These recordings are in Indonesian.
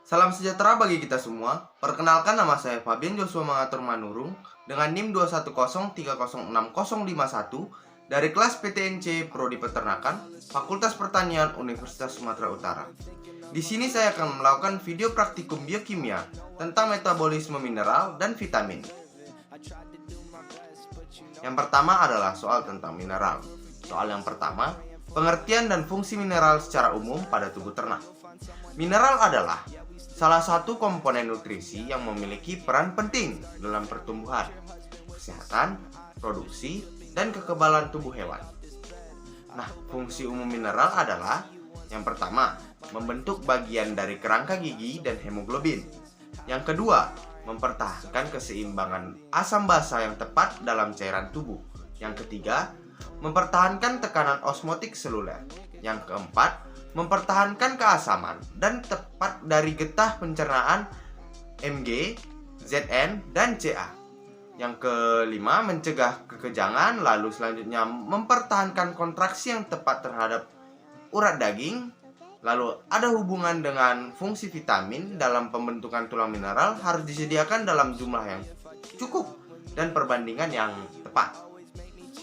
Salam sejahtera bagi kita semua. Perkenalkan, nama saya Fabian Joshua Mangatur Manurung dengan NIM 210306051 dari kelas PTNC Prodi Peternakan, Fakultas Pertanian Universitas Sumatera Utara. Di sini saya akan melakukan video praktikum biokimia tentang metabolisme mineral dan vitamin. Yang pertama adalah soal tentang mineral. Soal yang pertama, pengertian dan fungsi mineral secara umum pada tubuh ternak. Mineral adalah salah satu komponen nutrisi yang memiliki peran penting dalam pertumbuhan, kesehatan, produksi, dan kekebalan tubuh hewan. Nah, fungsi umum mineral adalah yang pertama, membentuk bagian dari kerangka gigi dan hemoglobin. Yang kedua, mempertahankan keseimbangan asam basa yang tepat dalam cairan tubuh. Yang ketiga, mempertahankan tekanan osmotik seluler. Yang keempat, mempertahankan keasaman dan tepat dari getah pencernaan Mg, Zn, dan Ca. Yang kelima, mencegah kekejangan. Lalu selanjutnya, mempertahankan kontraksi yang tepat terhadap urat daging. Lalu ada hubungan dengan fungsi vitamin dalam pembentukan tulang mineral harus disediakan dalam jumlah yang cukup dan perbandingan yang tepat.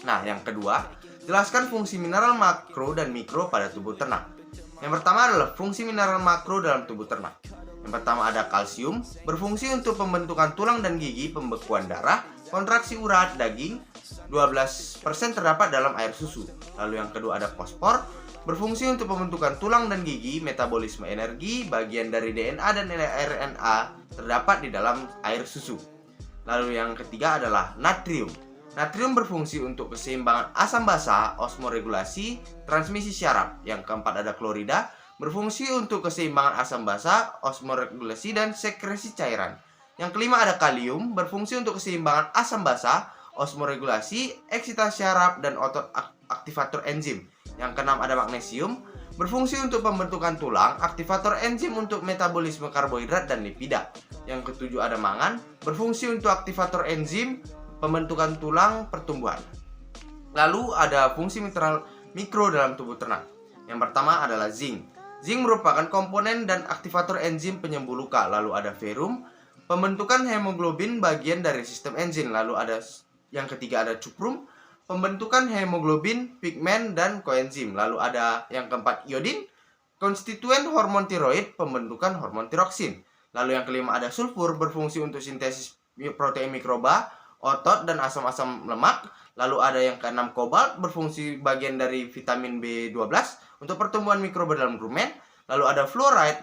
Nah, yang kedua, jelaskan fungsi mineral makro dan mikro pada tubuh ternak. Yang pertama adalah fungsi mineral makro dalam tubuh ternak. Yang pertama ada kalsium, berfungsi untuk pembentukan tulang dan gigi, pembekuan darah, kontraksi urat daging, 12% terdapat dalam air susu. Lalu yang kedua ada fosfor, berfungsi untuk pembentukan tulang dan gigi, metabolisme energi, bagian dari DNA dan RNA terdapat di dalam air susu. Lalu yang ketiga adalah natrium. Natrium berfungsi untuk keseimbangan asam basa, osmoregulasi, transmisi syaraf. Yang keempat ada klorida, berfungsi untuk keseimbangan asam basa, osmoregulasi, dan sekresi cairan. Yang kelima ada kalium, berfungsi untuk keseimbangan asam basa, osmoregulasi, eksitasi syaraf, dan otot aktivator enzim. Yang keenam ada magnesium, berfungsi untuk pembentukan tulang, aktivator enzim untuk metabolisme karbohidrat dan lipida. Yang ketujuh ada mangan, berfungsi untuk aktivator enzim pembentukan tulang pertumbuhan. Lalu ada fungsi mineral mikro dalam tubuh ternak. Yang pertama adalah zinc. Zinc merupakan komponen dan aktivator enzim penyembuh luka. Lalu ada ferrum, pembentukan hemoglobin bagian dari sistem enzim. Lalu ada yang ketiga ada cuprum, pembentukan hemoglobin, pigmen, dan koenzim. Lalu ada yang keempat iodin, konstituen hormon tiroid, pembentukan hormon tiroksin. Lalu yang kelima ada sulfur, berfungsi untuk sintesis protein mikroba, otot, dan asam-asam lemak. Lalu ada yang keenam kobalt, berfungsi bagian dari vitamin B12 untuk pertumbuhan mikroba dalam rumen. Lalu ada fluoride,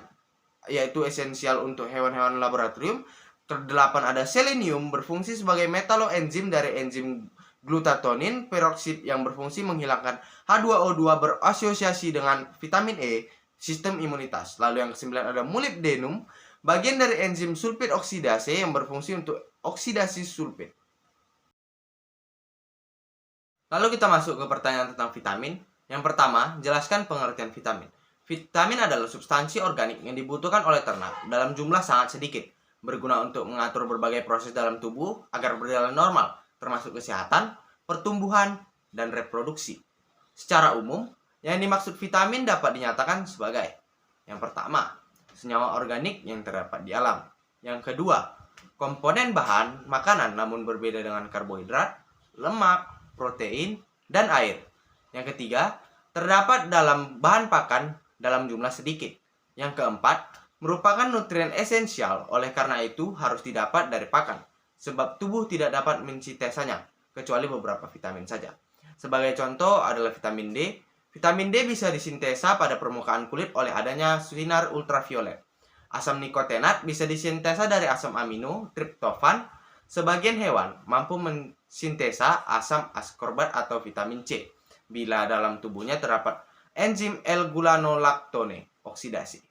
yaitu esensial untuk hewan-hewan laboratorium. Kedelapan ada selenium, berfungsi sebagai metaloenzim dari enzim glutatonin peroksid yang berfungsi menghilangkan H2O2 berasosiasi dengan vitamin E, sistem imunitas. Lalu yang kesembilan ada molybdenum, bagian dari enzim sulfit oksidase yang berfungsi untuk oksidasi sulfit. Lalu kita masuk ke pertanyaan tentang vitamin. Yang pertama, jelaskan pengertian vitamin. Vitamin adalah substansi organik yang dibutuhkan oleh ternak dalam jumlah sangat sedikit, berguna untuk mengatur berbagai proses dalam tubuh agar berjalan normal, termasuk kesehatan, pertumbuhan, dan reproduksi. Secara umum, yang dimaksud vitamin dapat dinyatakan sebagai: yang pertama, senyawa organik yang terdapat di alam. Yang kedua, komponen bahan makanan namun berbeda dengan karbohidrat, lemak, protein, dan air. Yang ketiga, terdapat dalam bahan pakan dalam jumlah sedikit. Yang keempat, merupakan nutrien esensial, oleh karena itu harus didapat dari pakan, sebab tubuh tidak dapat mensintesanya, kecuali beberapa vitamin saja. Sebagai contoh adalah vitamin D. Vitamin D bisa disintesa pada permukaan kulit oleh adanya sinar ultraviolet. Asam nikotinat bisa disintesa dari asam amino, triptofan. Sebagian hewan mampu mensintesa asam ascorbat atau vitamin C bila dalam tubuhnya terdapat enzim L-gulanolactone oksidasi.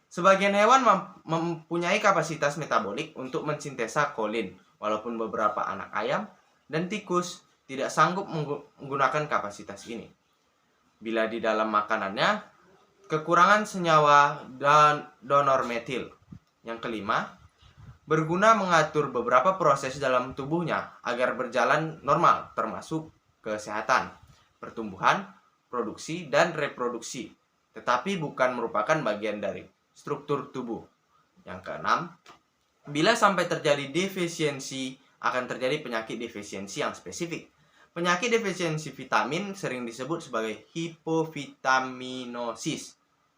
Sebagian hewan mempunyai kapasitas metabolik untuk mensintesa kolin, walaupun beberapa anak ayam dan tikus tidak sanggup menggunakan kapasitas ini. Bila di dalam makanannya kekurangan senyawa dan donor metil. Yang kelima, berguna mengatur beberapa proses dalam tubuhnya agar berjalan normal, termasuk kesehatan, pertumbuhan, produksi, dan reproduksi, tetapi bukan merupakan bagian dari struktur tubuh. Yang keenam, bila sampai terjadi defisiensi, akan terjadi penyakit defisiensi yang spesifik. Penyakit defisiensi vitamin sering disebut sebagai hipovitaminosis.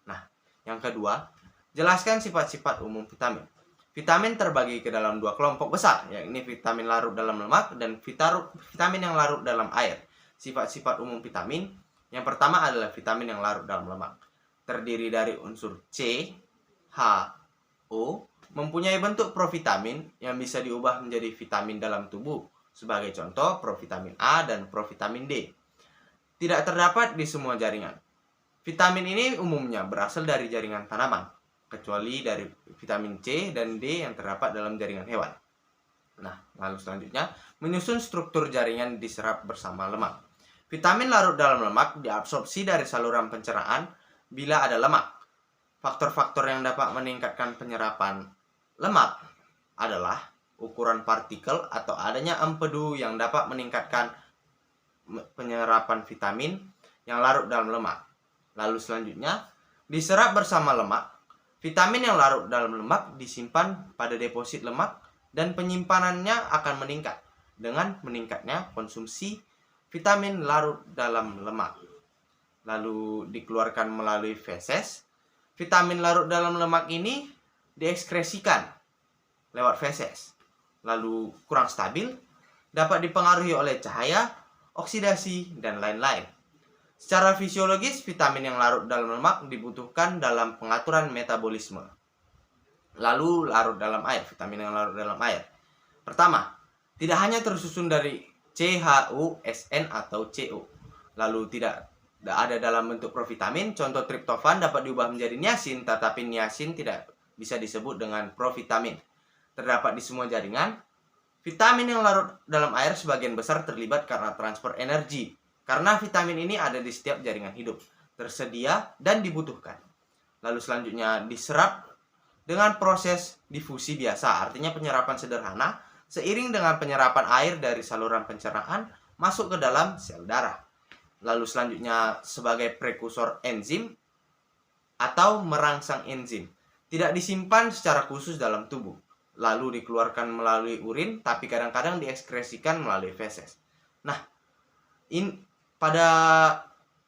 Nah, yang kedua, jelaskan sifat-sifat umum vitamin. Vitamin terbagi ke dalam dua kelompok besar, yakni vitamin larut dalam lemak dan vitamin yang larut dalam air. Sifat-sifat umum vitamin, yang pertama adalah vitamin yang larut dalam lemak. Terdiri dari unsur C, H, O, mempunyai bentuk provitamin yang bisa diubah menjadi vitamin dalam tubuh. Sebagai contoh, provitamin A dan provitamin D. Tidak terdapat di semua jaringan. Vitamin ini umumnya berasal dari jaringan tanaman, kecuali dari vitamin C dan D yang terdapat dalam jaringan hewan. Nah, lalu selanjutnya, menyusun struktur jaringan diserap bersama lemak. Vitamin larut dalam lemak diabsorpsi dari saluran pencernaan bila ada lemak. Faktor-faktor yang dapat meningkatkan penyerapan lemak adalah ukuran partikel atau adanya empedu yang dapat meningkatkan penyerapan vitamin yang larut dalam lemak. Lalu selanjutnya, diserap bersama lemak. Vitamin yang larut dalam lemak disimpan pada deposit lemak dan penyimpanannya akan meningkat dengan meningkatnya konsumsi vitamin larut dalam lemak. Lalu dikeluarkan melalui feses. Vitamin larut dalam lemak ini diekskresikan lewat feses. Lalu kurang stabil, dapat dipengaruhi oleh cahaya, oksidasi, dan lain-lain. Secara fisiologis, vitamin yang larut dalam lemak dibutuhkan dalam pengaturan metabolisme. Lalu larut dalam air, vitamin yang larut dalam air. Pertama, tidak hanya tersusun dari CHOSN atau CO. Lalu tidak ada dalam bentuk provitamin. Contoh triptofan dapat diubah menjadi niacin, tetapi niacin tidak bisa disebut dengan provitamin. Terdapat di semua jaringan. Vitamin yang larut dalam air sebagian besar terlibat karena transfer energi. Karena vitamin ini ada di setiap jaringan hidup, tersedia dan dibutuhkan. Lalu selanjutnya diserap dengan proses difusi biasa, artinya penyerapan sederhana, seiring dengan penyerapan air dari saluran pencernaan masuk ke dalam sel darah. Lalu selanjutnya sebagai prekursor enzim atau merangsang enzim. Tidak disimpan secara khusus dalam tubuh, lalu dikeluarkan melalui urin, tapi kadang-kadang diekskresikan melalui feses. Nah, pada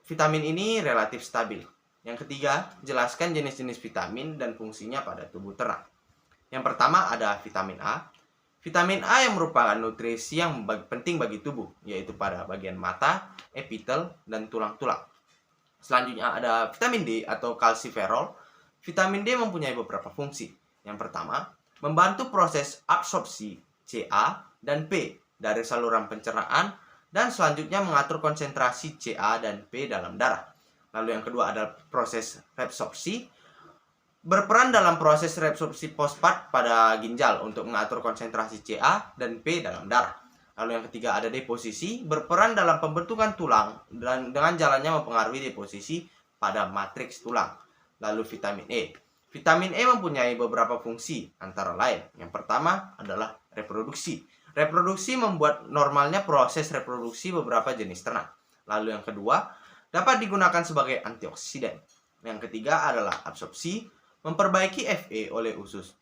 vitamin ini relatif stabil. Yang ketiga, jelaskan jenis-jenis vitamin dan fungsinya pada tubuh ternak. Yang pertama ada vitamin A. Vitamin A yang merupakan nutrisi yang penting bagi tubuh, yaitu pada bagian mata, epitel, dan tulang-tulang. Selanjutnya ada vitamin D atau kalsiferol. Vitamin D mempunyai beberapa fungsi. Yang pertama, membantu proses absorpsi Ca dan P dari saluran pencernaan, dan selanjutnya mengatur konsentrasi Ca dan P dalam darah. Lalu yang kedua adalah proses reabsorpsi, berperan dalam proses reabsorpsi fosfat pada ginjal untuk mengatur konsentrasi Ca dan P dalam darah. Lalu yang ketiga ada deposisi, berperan dalam pembentukan tulang dan dengan jalannya mempengaruhi deposisi pada matriks tulang. Lalu vitamin E. Vitamin E mempunyai beberapa fungsi, antara lain. Yang pertama adalah reproduksi. Reproduksi membuat normalnya proses reproduksi beberapa jenis ternak. Lalu yang kedua, dapat digunakan sebagai antioksidan. Yang ketiga adalah absorpsi, memperbaiki Fe oleh usus.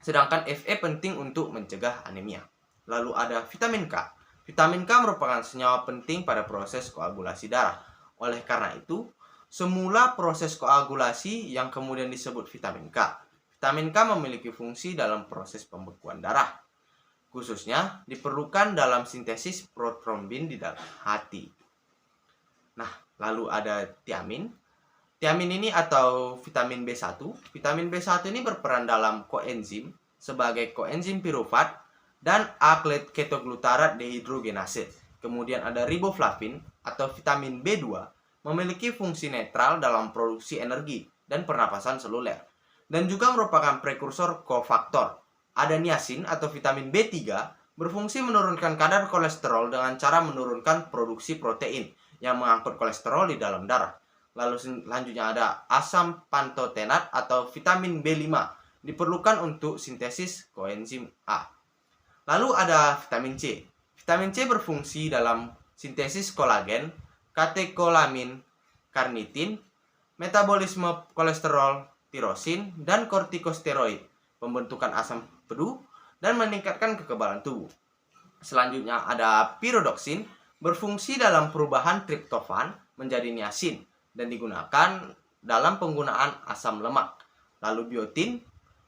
Sedangkan Fe penting untuk mencegah anemia. Lalu ada vitamin K. Vitamin K merupakan senyawa penting pada proses koagulasi darah. Oleh karena itu, semula proses koagulasi yang kemudian disebut vitamin K. Vitamin K memiliki fungsi dalam proses pembekuan darah. Khususnya diperlukan dalam sintesis protrombin di dalam hati. Nah, lalu ada tiamin. Tiamin ini atau vitamin B1. Vitamin B1 ini berperan dalam koenzim sebagai koenzim pirufat dan aklet ketoglutarat dehidrogenase. Kemudian ada riboflavin atau vitamin B2 memiliki fungsi netral dalam produksi energi dan pernapasan seluler, dan juga merupakan prekursor kofaktor. Ada niacin atau vitamin B3 berfungsi menurunkan kadar kolesterol dengan cara menurunkan produksi protein yang mengangkut kolesterol di dalam darah. Lalu selanjutnya ada asam pantotenat atau vitamin B5 diperlukan untuk sintesis koenzim A. Lalu ada vitamin C. Vitamin C berfungsi dalam sintesis kolagen, katekolamin, karnitin, metabolisme kolesterol, tirosin, dan kortikosteroid, pembentukan asam pedu, dan meningkatkan kekebalan tubuh. Selanjutnya ada pirodoksin, berfungsi dalam perubahan triptofan menjadi niacin dan digunakan dalam penggunaan asam lemak. Lalu biotin.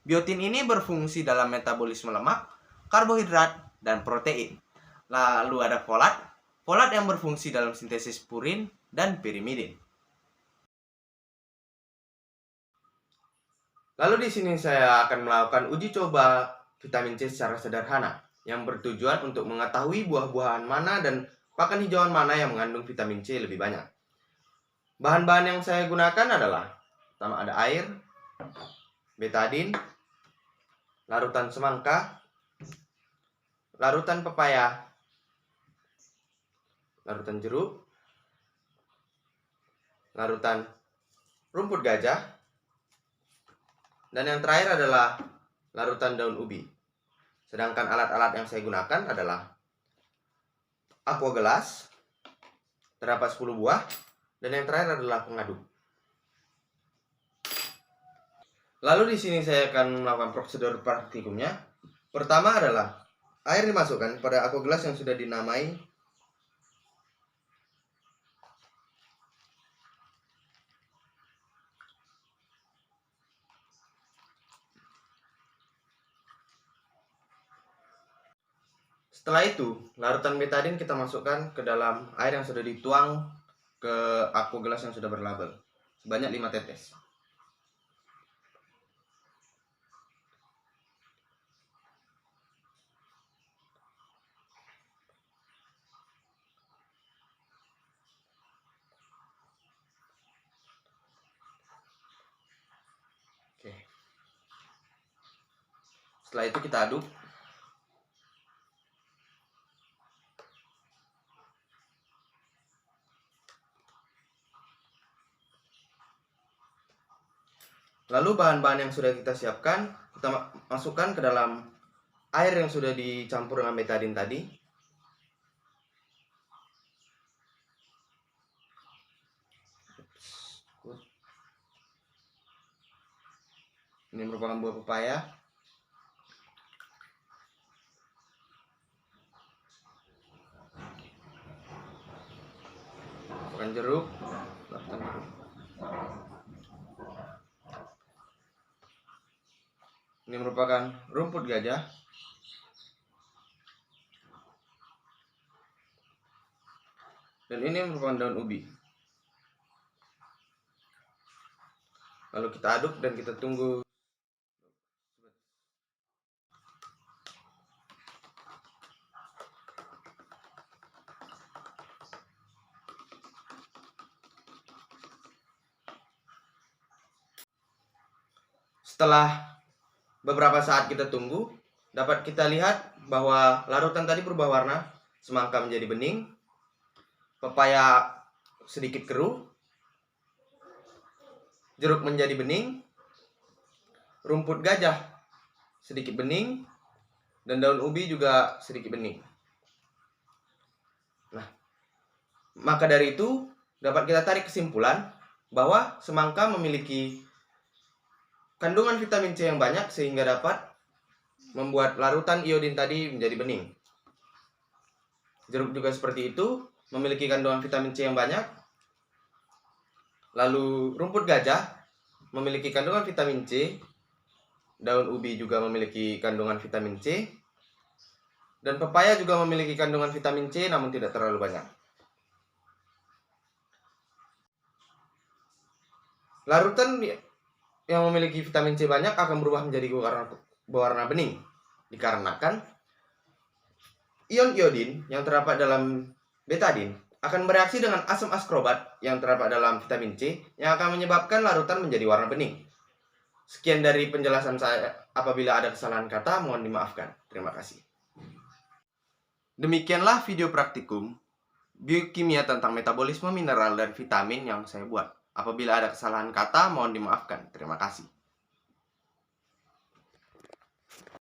Biotin ini berfungsi dalam metabolisme lemak, karbohidrat, dan protein. Lalu ada folat. Folat yang berfungsi dalam sintesis purin dan pirimidin. Lalu di sini saya akan melakukan uji coba vitamin C secara sederhana yang bertujuan untuk mengetahui buah-buahan mana dan pakan hijauan mana yang mengandung vitamin C lebih banyak. Bahan-bahan yang saya gunakan adalah pertama ada air, betadin, larutan semangka, larutan pepaya, larutan jeruk, larutan rumput gajah, dan yang terakhir adalah larutan daun ubi. Sedangkan alat-alat yang saya gunakan adalah aqua gelas, terdapat 10 buah, dan yang terakhir adalah pengaduk. Lalu di sini saya akan melakukan prosedur praktikumnya. Pertama adalah air dimasukkan pada aqua gelas yang sudah dinamai. Setelah itu, larutan betadin kita masukkan ke dalam air yang sudah dituang ke aqua gelas yang sudah berlabel sebanyak 5 tetes. Oke. Setelah itu kita aduk. Lalu bahan-bahan yang sudah kita siapkan, kita masukkan ke dalam air yang sudah dicampur dengan betadin tadi. Ini merupakan buah pepaya. Masukkan jeruk. Ini merupakan rumput gajah. Dan ini merupakan daun ubi. Lalu kita aduk dan kita tunggu. Setelah beberapa saat kita tunggu, dapat kita lihat bahwa larutan tadi berubah warna, semangka menjadi bening, pepaya sedikit keruh, jeruk menjadi bening, rumput gajah sedikit bening, dan daun ubi juga sedikit bening. Nah, maka dari itu dapat kita tarik kesimpulan bahwa semangka memiliki kandungan vitamin C yang banyak sehingga dapat membuat larutan iodin tadi menjadi bening. Jeruk juga seperti itu, memiliki kandungan vitamin C yang banyak. Lalu rumput gajah memiliki kandungan vitamin C. Daun ubi juga memiliki kandungan vitamin C. Dan pepaya juga memiliki kandungan vitamin C namun tidak terlalu banyak. Larutan yang memiliki vitamin C banyak akan berubah menjadi berwarna bening dikarenakan ion iodin yang terdapat dalam betadin akan bereaksi dengan asam askorbat yang terdapat dalam vitamin C yang akan menyebabkan larutan menjadi warna bening. Sekian dari penjelasan saya. Apabila ada kesalahan kata, mohon dimaafkan. Terima kasih. Demikianlah video praktikum biokimia tentang metabolisme mineral dan vitamin yang saya buat. Apabila ada kesalahan kata, mohon dimaafkan. Terima kasih.